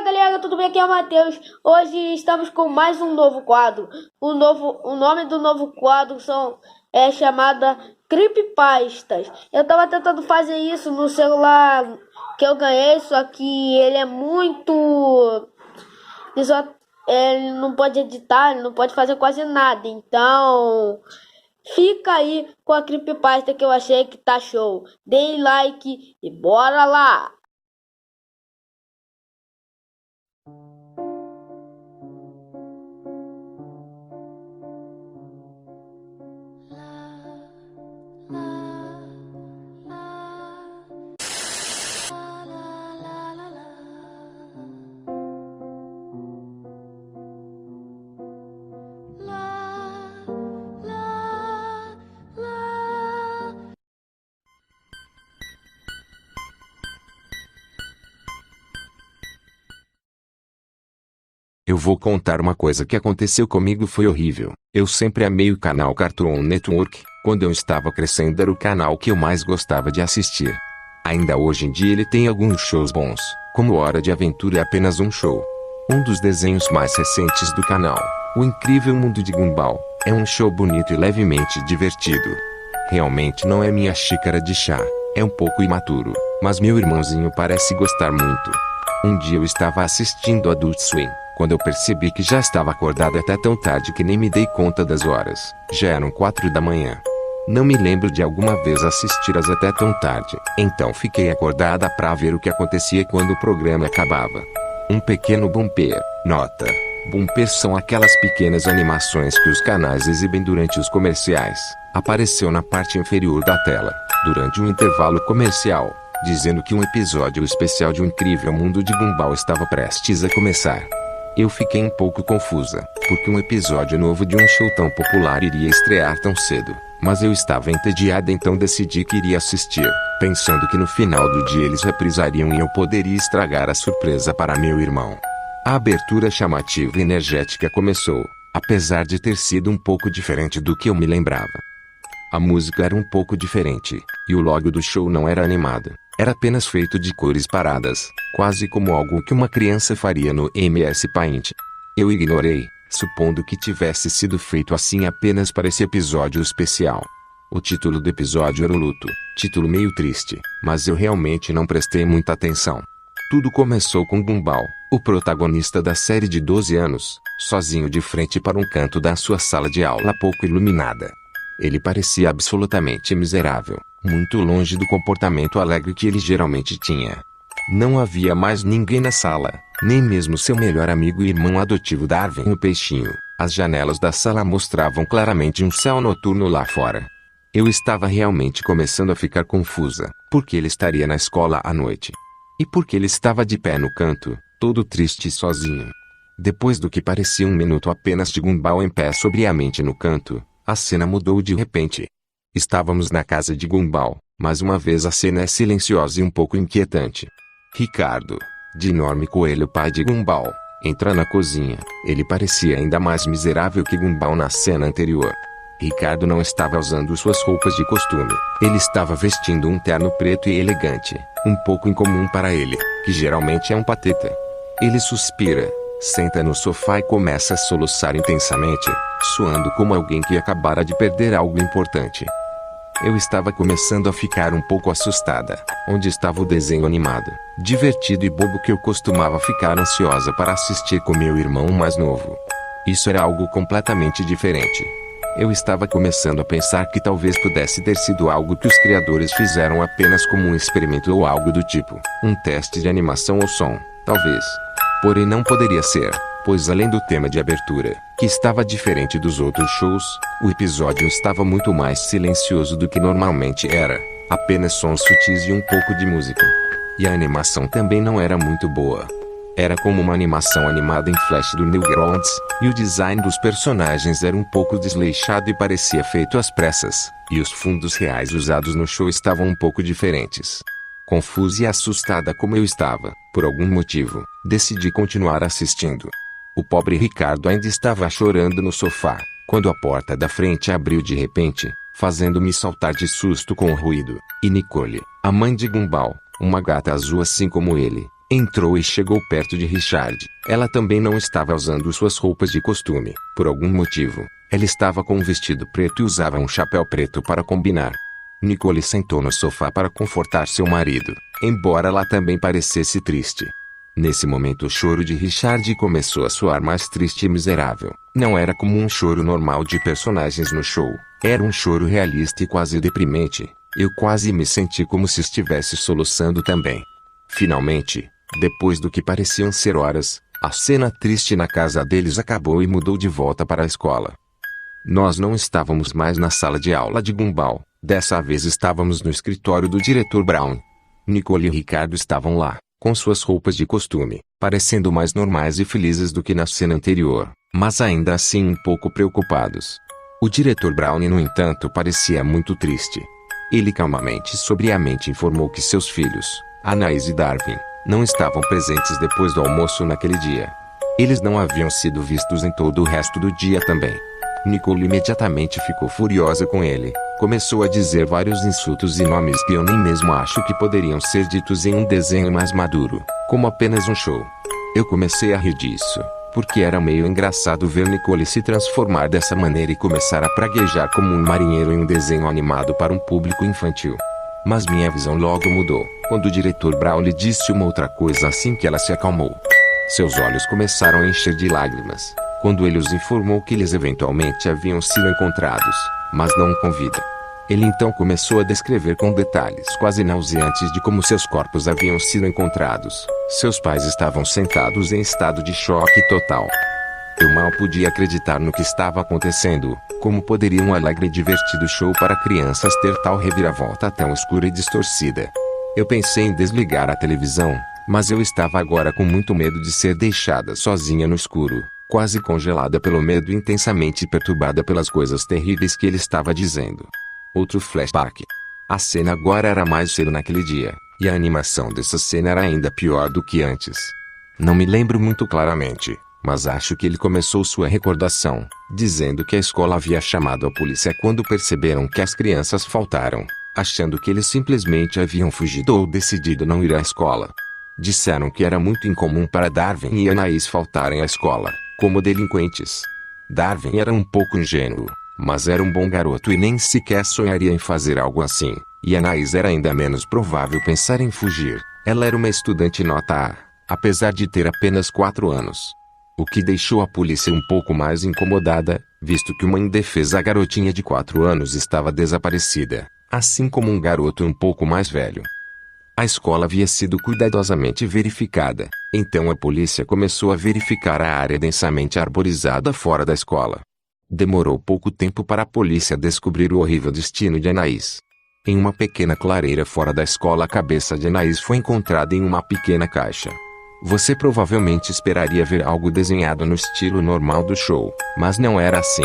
galera, tudo bem? Aqui é o Matheus. Hoje estamos com mais um novo quadro. O nome do novo quadro é chamada Creepypastas. Eu tava tentando fazer isso no celular que eu ganhei, só que ele é muito... Ele não pode editar, ele não pode fazer quase nada. Então, fica aí com a Creepypasta que eu achei que tá show. Dê like e bora lá! Eu vou contar uma coisa que aconteceu comigo, foi horrível. Eu sempre amei o canal Cartoon Network. Quando eu estava crescendo era o canal que eu mais gostava de assistir. Ainda hoje em dia ele tem alguns shows bons, como Hora de Aventura é apenas um show. Um dos desenhos mais recentes do canal, O Incrível Mundo de Gumball, é um show bonito e levemente divertido. Realmente não é minha xícara de chá, é um pouco imaturo, mas meu irmãozinho parece gostar muito. Um dia eu estava assistindo Adult Swim, quando eu percebi que já estava acordado até tão tarde que nem me dei conta das horas. Já eram 4 da manhã. Não me lembro de alguma vez assistir-as até tão tarde. Então fiquei acordada para ver o que acontecia quando o programa acabava. Um pequeno bumper. Nota: bumpers são aquelas pequenas animações que os canais exibem durante os comerciais. Apareceu na parte inferior da tela, durante um intervalo comercial, dizendo que um episódio especial de O Incrível Mundo de Gumball estava prestes a começar. Eu fiquei um pouco confusa, porque um episódio novo de um show tão popular iria estrear tão cedo. Mas eu estava entediada, então decidi que iria assistir, pensando que no final do dia eles reprisariam e eu poderia estragar a surpresa para meu irmão. A abertura chamativa e energética começou, apesar de ter sido um pouco diferente do que eu me lembrava. A música era um pouco diferente, e o logo do show não era animado. Era apenas feito de cores paradas, quase como algo que uma criança faria no MS Paint. Eu ignorei, supondo que tivesse sido feito assim apenas para esse episódio especial. O título do episódio era O Luto, título meio triste, mas eu realmente não prestei muita atenção. Tudo começou com Gumball, o protagonista da série de 12 anos, sozinho de frente para um canto da sua sala de aula pouco iluminada. Ele parecia absolutamente miserável, muito longe do comportamento alegre que ele geralmente tinha. Não havia mais ninguém na sala, nem mesmo seu melhor amigo e irmão adotivo Darwin o peixinho. As janelas da sala mostravam claramente um céu noturno lá fora. Eu estava realmente começando a ficar confusa, porque ele estaria na escola à noite. E porque ele estava de pé no canto, todo triste e sozinho. Depois do que parecia um minuto apenas de Gumball em pé sobriamente no canto, a cena mudou de repente. Estávamos na casa de Gumball, mas uma vez a cena é silenciosa e um pouco inquietante. Ricardo, de enorme coelho pai de Gumball, entra na cozinha. Ele parecia ainda mais miserável que Gumball na cena anterior. Ricardo não estava usando suas roupas de costume. Ele estava vestindo um terno preto e elegante, um pouco incomum para ele, que geralmente é um pateta. Ele suspira, senta no sofá e começa a soluçar intensamente, suando como alguém que acabara de perder algo importante. Eu estava começando a ficar um pouco assustada. Onde estava o desenho animado, divertido e bobo que eu costumava ficar ansiosa para assistir com meu irmão mais novo? Isso era algo completamente diferente. Eu estava começando a pensar que talvez pudesse ter sido algo que os criadores fizeram apenas como um experimento ou algo do tipo, um teste de animação ou som, talvez. Porém não poderia ser, pois além do tema de abertura, que estava diferente dos outros shows, o episódio estava muito mais silencioso do que normalmente era, apenas sons sutis e um pouco de música. E a animação também não era muito boa. Era como uma animação animada em flash do Newgrounds, e o design dos personagens era um pouco desleixado e parecia feito às pressas, e os fundos reais usados no show estavam um pouco diferentes. Confusa e assustada como eu estava, por algum motivo, decidi continuar assistindo. O pobre Ricardo ainda estava chorando no sofá, quando a porta da frente abriu de repente, fazendo-me saltar de susto com o ruído, e Nicole, a mãe de Gumball, uma gata azul assim como ele, Entrou e chegou perto de Richard. Ela também não estava usando suas roupas de costume. Por algum motivo, ela estava com um vestido preto e usava um chapéu preto para combinar. Nicole sentou no sofá para confortar seu marido, embora ela também parecesse triste. Nesse momento o choro de Richard começou a soar mais triste e miserável. Não era como um choro normal de personagens no show. Era um choro realista e quase deprimente. Eu quase me senti como se estivesse soluçando também. Finalmente, depois do que pareciam ser horas, a cena triste na casa deles acabou e mudou de volta para a escola. Nós não estávamos mais na sala de aula de Gumball. Dessa vez estávamos no escritório do diretor Brown. Nicole e Ricardo estavam lá, com suas roupas de costume, parecendo mais normais e felizes do que na cena anterior, mas ainda assim um pouco preocupados. O diretor Brown, no entanto, parecia muito triste. Ele calmamente e sobriamente informou que seus filhos, Anaís e Darwin, não estavam presentes depois do almoço naquele dia. Eles não haviam sido vistos em todo o resto do dia também. Nicole imediatamente ficou furiosa com ele. Começou a dizer vários insultos e nomes que eu nem mesmo acho que poderiam ser ditos em um desenho mais maduro, como apenas um show. Eu comecei a rir disso, porque era meio engraçado ver Nicole se transformar dessa maneira e começar a praguejar como um marinheiro em um desenho animado para um público infantil. Mas minha visão logo mudou, quando o diretor Brown lhe disse uma outra coisa assim que ela se acalmou. Seus olhos começaram a encher de lágrimas, quando ele os informou que eles eventualmente haviam sido encontrados, mas não com vida. Ele então começou a descrever com detalhes quase nauseantes de como seus corpos haviam sido encontrados. Seus pais estavam sentados em estado de choque total. Eu mal podia acreditar no que estava acontecendo. Como poderia um alegre e divertido show para crianças ter tal reviravolta tão escura e distorcida? Eu pensei em desligar a televisão, mas eu estava agora com muito medo de ser deixada sozinha no escuro, quase congelada pelo medo e intensamente perturbada pelas coisas terríveis que ele estava dizendo. Outro flashback. A cena agora era mais cedo naquele dia, e a animação dessa cena era ainda pior do que antes. Não me lembro muito claramente, mas acho que ele começou sua recordação, dizendo que a escola havia chamado a polícia quando perceberam que as crianças faltaram, achando que eles simplesmente haviam fugido ou decidido não ir à escola. Disseram que era muito incomum para Darwin e Anaís faltarem à escola, como delinquentes. Darwin era um pouco ingênuo, mas era um bom garoto e nem sequer sonharia em fazer algo assim, e Anaís era ainda menos provável pensar em fugir. Ela era uma estudante nota A, apesar de ter apenas 4 anos. O que deixou a polícia um pouco mais incomodada, visto que uma indefesa garotinha de 4 anos estava desaparecida, assim como um garoto um pouco mais velho. A escola havia sido cuidadosamente verificada, então a polícia começou a verificar a área densamente arborizada fora da escola. Demorou pouco tempo para a polícia descobrir o horrível destino de Anaís. Em uma pequena clareira fora da escola, a cabeça de Anaís foi encontrada em uma pequena caixa. Você provavelmente esperaria ver algo desenhado no estilo normal do show, mas não era assim.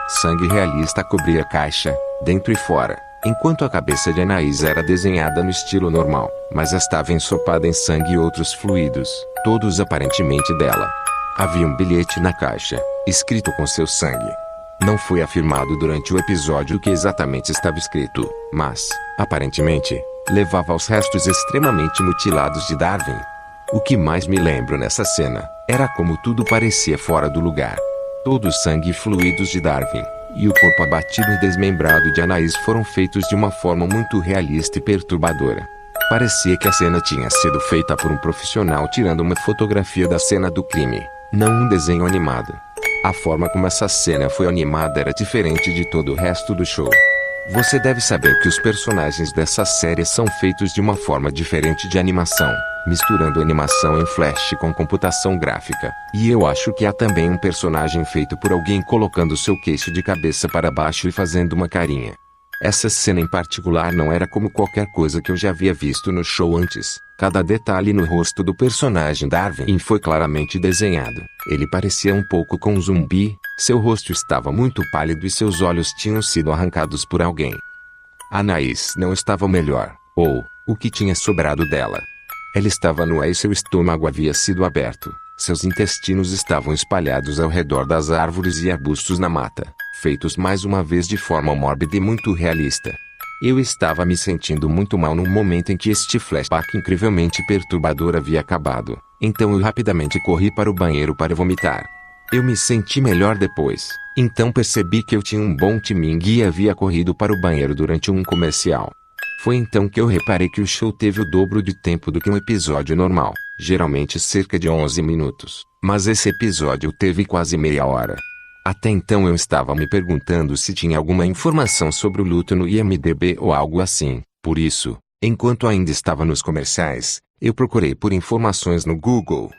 Sangue realista cobria a caixa, dentro e fora, enquanto a cabeça de Anaís era desenhada no estilo normal, mas estava ensopada em sangue e outros fluidos, todos aparentemente dela. Havia um bilhete na caixa, escrito com seu sangue. Não foi afirmado durante o episódio o que exatamente estava escrito, mas, aparentemente, levava aos restos extremamente mutilados de Darwin. O que mais me lembro nessa cena era como tudo parecia fora do lugar. Todo o sangue e fluidos de Darwin e o corpo abatido e desmembrado de Anaís foram feitos de uma forma muito realista e perturbadora. Parecia que a cena tinha sido feita por um profissional tirando uma fotografia da cena do crime, não um desenho animado. A forma como essa cena foi animada era diferente de todo o resto do show. Você deve saber que os personagens dessa série são feitos de uma forma diferente de animação, misturando animação em flash com computação gráfica. E eu acho que há também um personagem feito por alguém colocando seu queixo de cabeça para baixo e fazendo uma carinha. Essa cena em particular não era como qualquer coisa que eu já havia visto no show antes. Cada detalhe no rosto do personagem Darwin foi claramente desenhado. Ele parecia um pouco com um zumbi, seu rosto estava muito pálido e seus olhos tinham sido arrancados por alguém. Anaís não estava melhor, ou o que tinha sobrado dela. Ela estava nua e seu estômago havia sido aberto. Seus intestinos estavam espalhados ao redor das árvores e arbustos na mata, feitos mais uma vez de forma mórbida e muito realista. Eu estava me sentindo muito mal no momento em que este flashback incrivelmente perturbador havia acabado. Então eu rapidamente corri para o banheiro para vomitar. Eu me senti melhor depois. Então percebi que eu tinha um bom timing e havia corrido para o banheiro durante um comercial. Foi então que eu reparei que o show teve o dobro de tempo do que um episódio normal, geralmente cerca de 11 minutos. Mas esse episódio teve quase meia hora. Até então eu estava me perguntando se tinha alguma informação sobre o luto no IMDb ou algo assim. Por isso, enquanto ainda estava nos comerciais, eu procurei por informações no Google.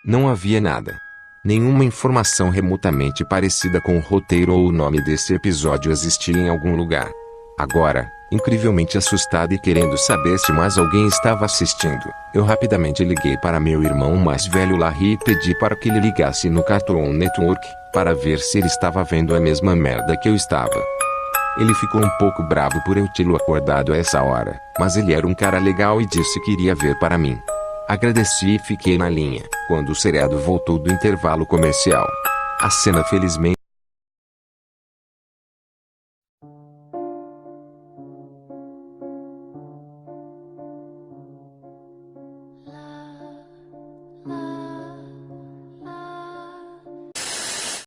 Não havia nada. Nenhuma informação remotamente parecida com o roteiro ou o nome desse episódio existia em algum lugar. Agora, incrivelmente assustado e querendo saber se mais alguém estava assistindo, eu rapidamente liguei para meu irmão mais velho Larry e pedi para que ele ligasse no Cartoon Network, para ver se ele estava vendo a mesma merda que eu estava. Ele ficou um pouco bravo por eu tê-lo acordado a essa hora, mas ele era um cara legal e disse que iria ver para mim. Agradeci e fiquei na linha, quando o seriado voltou do intervalo comercial. A cena felizmente